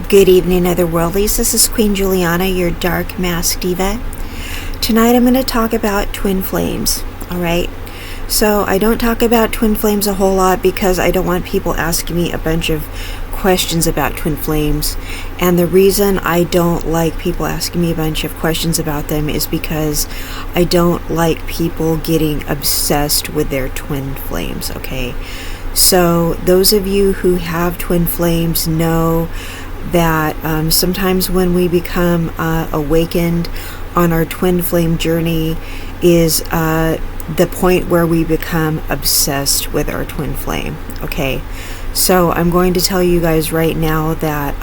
Good evening, otherworldlies. This is Queen Juliana, your dark mask diva. Tonight I'm going to talk about twin flames, alright? So I don't talk about twin flames a whole lot because I don't want people asking me a bunch of questions about twin flames. And the reason I don't like people asking me a bunch of questions about them is because I don't like people getting obsessed with their twin flames, okay? So those of you who have twin flames know that sometimes when we become awakened on our twin flame journey is the point where we become obsessed with our twin flame. Okay, so I'm going to tell you guys right now that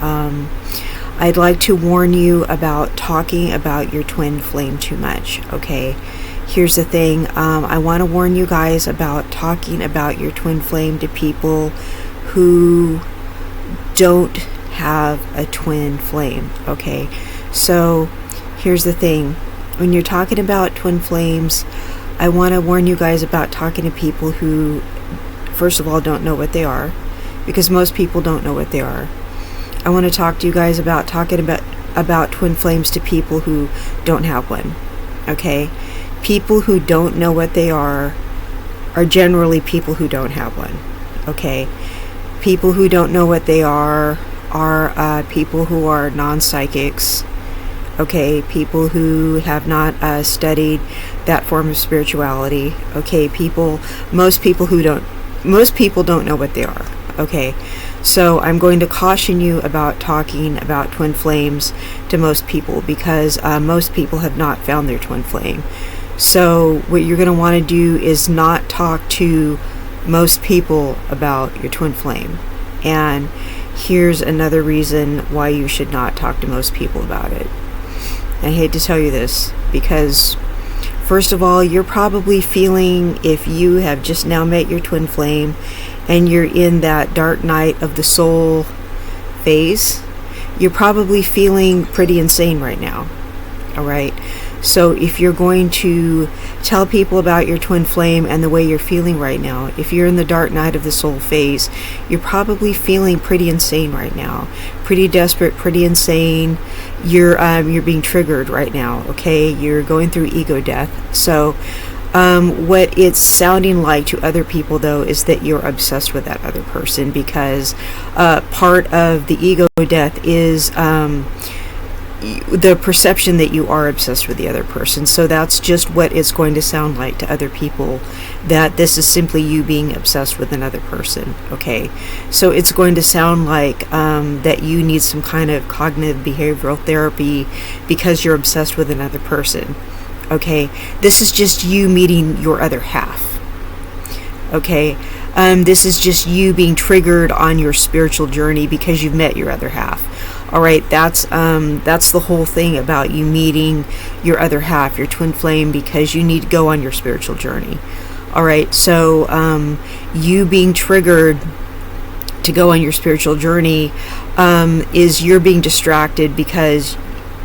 I'd like to warn you about talking about your twin flame too much. Okay, here's the thing, I want to warn you guys about talking about your twin flame to people who don't have a twin flame. Okay, so here's the thing, when you're talking about twin flames, I want to warn you guys about talking to people who, first of all, don't know what they are, because most people don't know what they are. I want to talk to you guys about talking about twin flames to people who don't have one. Okay, people who don't know what they are generally people who don't have one. Okay, people who don't know what they are people who are non-psychics. Okay, people who have not studied that form of spirituality. Okay, most people don't know what they are. Okay, so I'm going to caution you about talking about twin flames to most people because most people have not found their twin flame. So what you're going to want to do is not talk to most people about your twin flame. And here's another reason why you should not talk to most people about it. I hate to tell you this because, first of all, you're probably feeling, if you have just now met your twin flame and you're in that dark night of the soul phase, you're probably feeling pretty insane right now. Alright? So if you're going to tell people about your twin flame and the way you're feeling right now, if you're in the dark night of the soul phase, you're probably feeling pretty insane right now. Pretty desperate, pretty insane. You're being triggered right now, okay? You're going through ego death. So what it's sounding like to other people, though, is that you're obsessed with that other person because part of the ego death is the perception that you are obsessed with the other person. So that's just what it's going to sound like to other people, that this is simply you being obsessed with another person. Okay, so it's going to sound like that you need some kind of cognitive behavioral therapy because you're obsessed with another person. Okay, this is just you meeting your other half. Okay, this is just you being triggered on your spiritual journey because you've met your other half. All right, that's the whole thing about you meeting your other half, your twin flame, because you need to go on your spiritual journey. All right, so you being triggered to go on your spiritual journey is you're being distracted because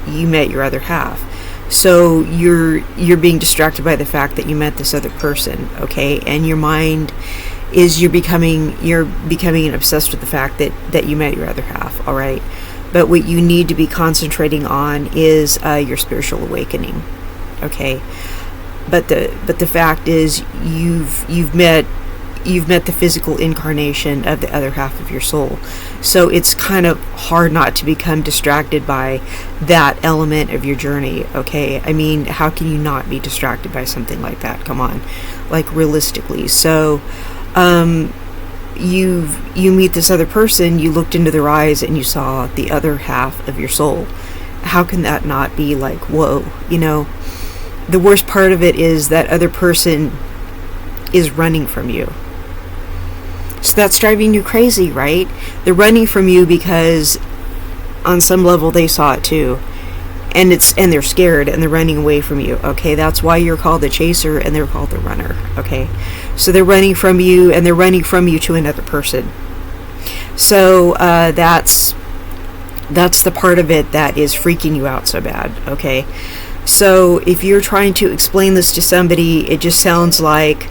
you met your other half. So you're being distracted by the fact that you met this other person, okay? And your mind is you're becoming obsessed with the fact that you met your other half. All right. But what you need to be concentrating on is your spiritual awakening, okay? But the fact is, you've met the physical incarnation of the other half of your soul. So it's kind of hard not to become distracted by that element of your journey, okay? I mean, how can you not be distracted by something like that? Come on, like realistically. So you meet this other person, you looked into their eyes and you saw the other half of your soul. How can that not be like, whoa? You know, the worst part of it is that other person is running from you. So that's driving you crazy, right? They're running from you because on some level they saw it too. And they're scared and they're running away from you. Okay, that's why you're called the chaser and they're called the runner. Okay, so they're running from you and they're running from you to another person. So that's the part of it that is freaking you out so bad. Okay, so if you're trying to explain this to somebody, it just sounds like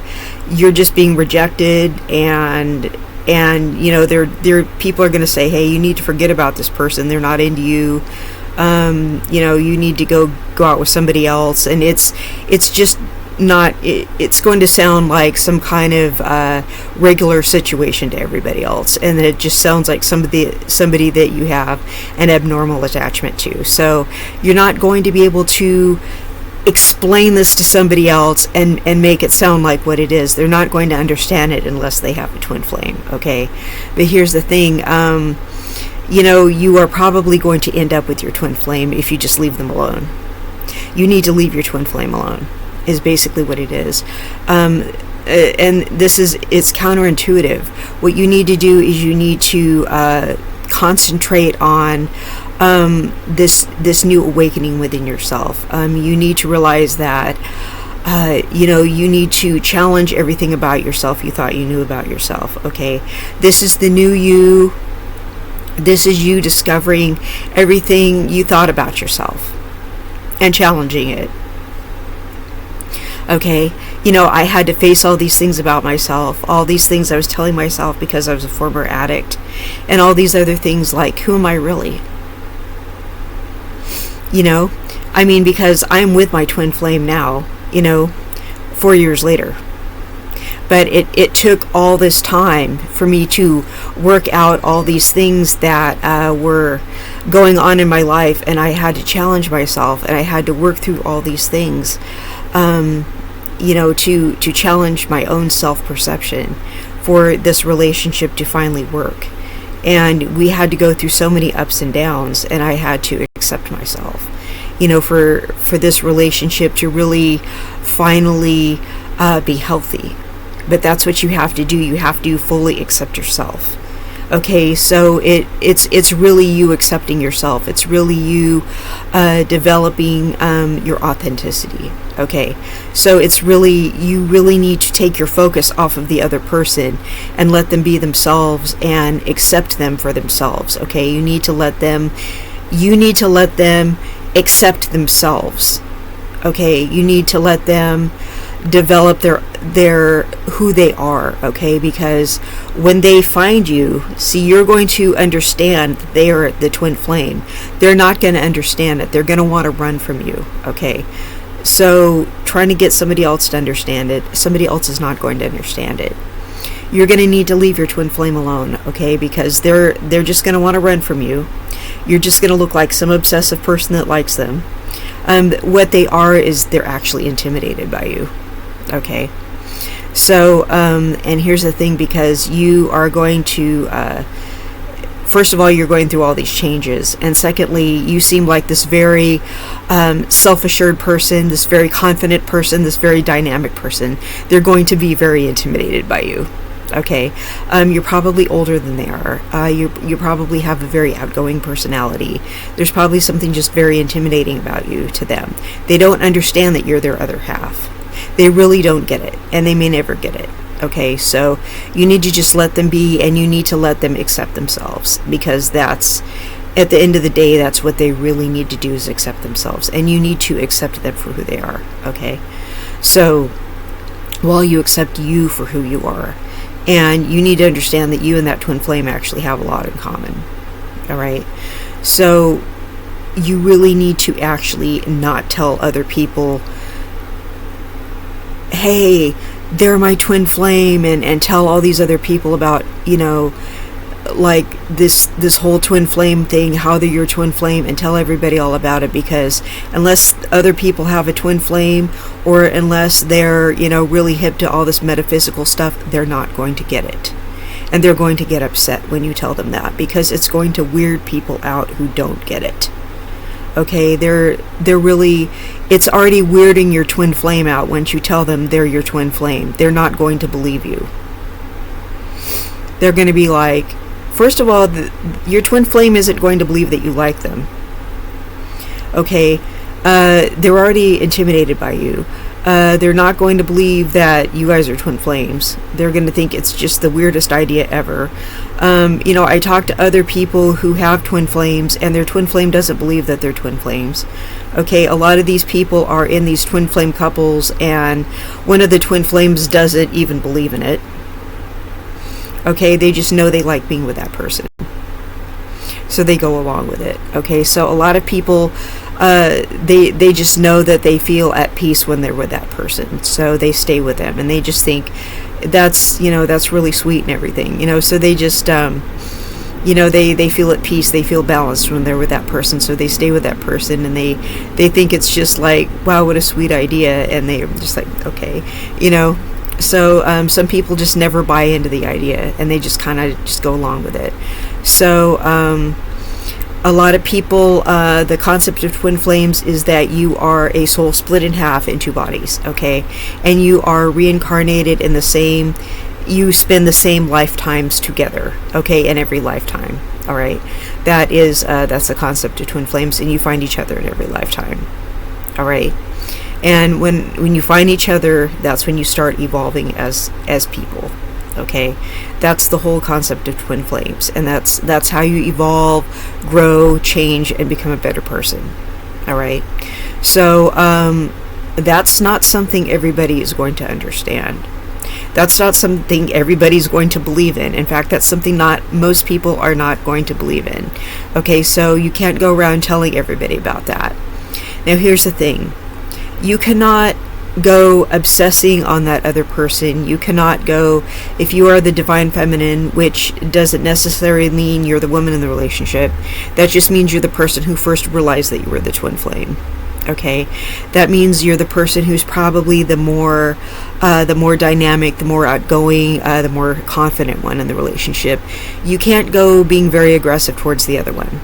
you're just being rejected and and people are going to say, hey, you need to forget about this person, they're not into you, you need to go out with somebody else. And it's just not, it's going to sound like some kind of regular situation to everybody else, and it just sounds like somebody that you have an abnormal attachment to. So you're not going to be able to explain this to somebody else and make it sound like what it is. They're not going to understand it unless they have a twin flame. Okay, but here's the thing, you are probably going to end up with your twin flame if you just leave them alone. You need to leave your twin flame alone, is basically what it is. And it's counterintuitive. What you need to do is you need to concentrate on this new awakening within yourself. You need to realize that you need to challenge everything about yourself you thought you knew about yourself. Okay, this is the new you. This is you discovering everything you thought about yourself and challenging it. Okay, I had to face all these things about myself, all these things I was telling myself because I was a former addict, and all these other things like, who am I really? Because I'm with my twin flame now, 4 years later. But it took all this time for me to work out all these things that were going on in my life, and I had to challenge myself, and I had to work through all these things, to challenge my own self-perception for this relationship to finally work. And we had to go through so many ups and downs, and I had to accept myself, for this relationship to really finally be healthy. But that's what you have to do. You have to fully accept yourself. Okay, so it's really you accepting yourself. It's really you developing your authenticity. Okay, so you really need to take your focus off of the other person and let them be themselves and accept them for themselves. Okay, you need to let them accept themselves. Okay, you need to let them develop their who they are. Okay, because when they find you, you're going to understand that they are the twin flame. They're not going to understand it. They're going to want to run from you. Okay, so trying to get somebody else to understand it, somebody else is not going to understand it. You're going to need to leave your twin flame alone. Okay, because they're just going to want to run from you. You're just going to look like some obsessive person that likes them. What they are is they're actually intimidated by you. Okay, so and here's the thing, because you are going to first of all, you're going through all these changes, and secondly, you seem like this very self-assured person, this very confident person, this very dynamic person. They're going to be very intimidated by you. Okay, you're probably older than they are. You probably have a very outgoing personality. There's probably something just very intimidating about you to them. They don't understand that you're their other half. They really don't get it, and they may never get it. Okay, so you need to just let them be, and you need to let them accept themselves, because that's, at the end of the day, that's what they really need to do, is accept themselves, and you need to accept them for who they are. Okay, so while you accept you for who you are, and you need to understand that you and that twin flame actually have a lot in common. All right, so you really need to actually not tell other people, hey, they're my twin flame, and tell all these other people about, like this whole twin flame thing, how they're your twin flame, and tell everybody all about it, because unless other people have a twin flame, or unless they're, really hip to all this metaphysical stuff, they're not going to get it. And they're going to get upset when you tell them that, because it's going to weird people out who don't get it. Okay, they're really, it's already weirding your twin flame out once you tell them they're your twin flame. They're not going to believe you. They're going to be like, first of all, your twin flame isn't going to believe that you like them. Okay, they're already intimidated by you. They're not going to believe that you guys are twin flames. They're going to think it's just the weirdest idea ever. I talk to other people who have twin flames, and their twin flame doesn't believe that they're twin flames. Okay, a lot of these people are in these twin flame couples, and one of the twin flames doesn't even believe in it. Okay, they just know they like being with that person, so they go along with it. Okay, so a lot of people, they just know that they feel at peace when they're with that person, so they stay with them, and they just think that's that's really sweet and everything. So they just they feel at peace, they feel balanced when they're with that person, so they stay with that person, and they think it's just like, wow, what a sweet idea, and they're just like, okay. So some people just never buy into the idea, and they just kind of just go along with it. So a lot of people, the concept of twin flames is that you are a soul split in half in two bodies, okay? And you are reincarnated in the same, you spend the same lifetimes together, okay, in every lifetime, all right? That's the concept of twin flames, and you find each other in every lifetime, all right? And when you find each other, that's when you start evolving as people, okay? That's the whole concept of twin flames, and that's how you evolve, grow, change, and become a better person, all right? So that's not something everybody is going to understand. That's not something everybody's going to believe in. In fact, that's something most people are not going to believe in, okay? So you can't go around telling everybody about that. Now, here's the thing. You cannot go obsessing on that other person. You cannot go, if you are the divine feminine, which doesn't necessarily mean you're the woman in the relationship. That just means you're the person who first realized that you were the twin flame. Okay, that means you're the person who's probably the more dynamic, the more outgoing, the more confident one in the relationship. You can't go being very aggressive towards the other one.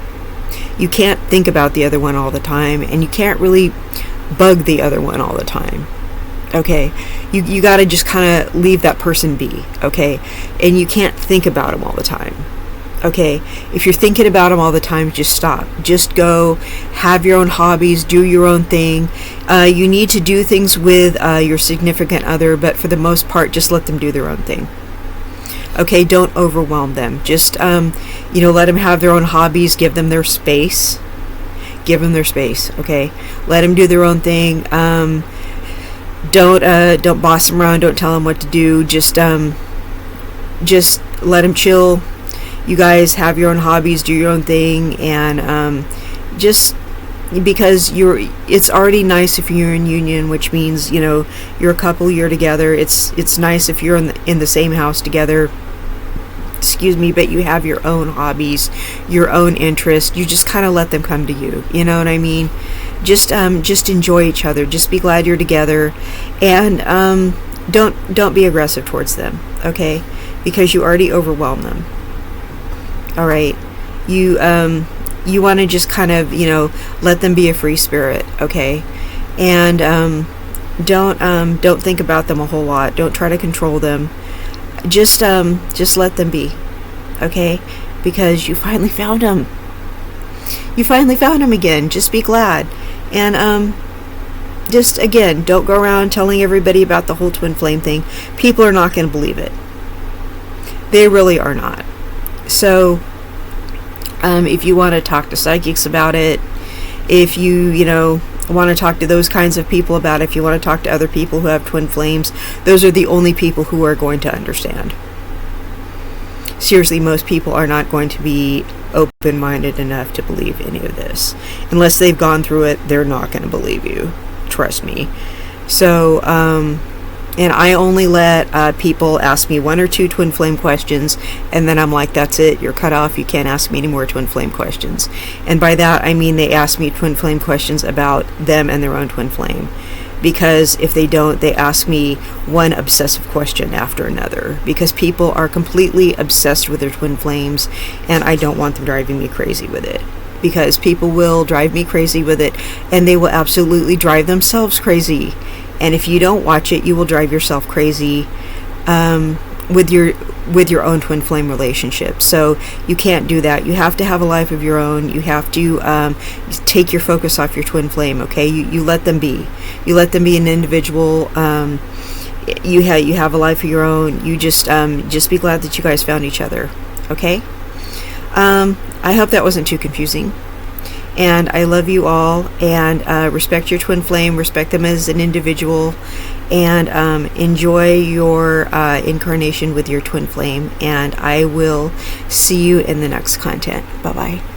You can't think about the other one all the time, and you can't really bug the other one all the time. Okay, you got to just kind of leave that person be. Okay, and you can't think about them all the time. Okay, if you're thinking about them all the time, just stop. Just go, have your own hobbies, do your own thing. You need to do things with your significant other, but for the most part, just let them do their own thing. Okay, don't overwhelm them. Just let them have their own hobbies. Give them their space. Give them their space. Okay, let them do their own thing. Don't boss them around. Don't tell them what to do. Just let them chill. You guys have your own hobbies, do your own thing, and just because it's already nice if you're in union, which means you're a couple, you're together. It's nice if you're in the same house together. Excuse me, but you have your own hobbies, your own interests. You just kind of let them come to you. You know what I mean? Just enjoy each other. Just be glad you're together, and don't be aggressive towards them. Okay, because you already overwhelm them. All right, you want to just kind of let them be a free spirit, okay, and don't think about them a whole lot. Don't try to control them. Just let them be, okay, because you finally found them. You finally found them again. Just be glad, and just again, don't go around telling everybody about the whole twin flame thing. People are not going to believe it. They really are not. So, if you want to talk to psychics about it, if you want to talk to those kinds of people about it, if you want to talk to other people who have twin flames, those are the only people who are going to understand. Seriously, most people are not going to be open-minded enough to believe any of this. Unless they've gone through it, they're not going to believe you. Trust me. So, and I only let people ask me 1 or 2 twin flame questions, and then I'm like, that's it, you're cut off, you can't ask me any more twin flame questions. And by that, I mean they ask me twin flame questions about them and their own twin flame. Because if they don't, they ask me one obsessive question after another. Because people are completely obsessed with their twin flames, and I don't want them driving me crazy with it. Because people will drive me crazy with it, and they will absolutely drive themselves crazy. And if you don't watch it, you will drive yourself crazy with your own twin flame relationship. So you can't do that. You have to have a life of your own. You have to take your focus off your twin flame. Okay, you let them be. You let them be an individual. You have a life of your own. You just be glad that you guys found each other. Okay. I hope that wasn't too confusing. And I love you all, and respect your twin flame, respect them as an individual, and enjoy your incarnation with your twin flame. And I will see you in the next content. Bye-bye.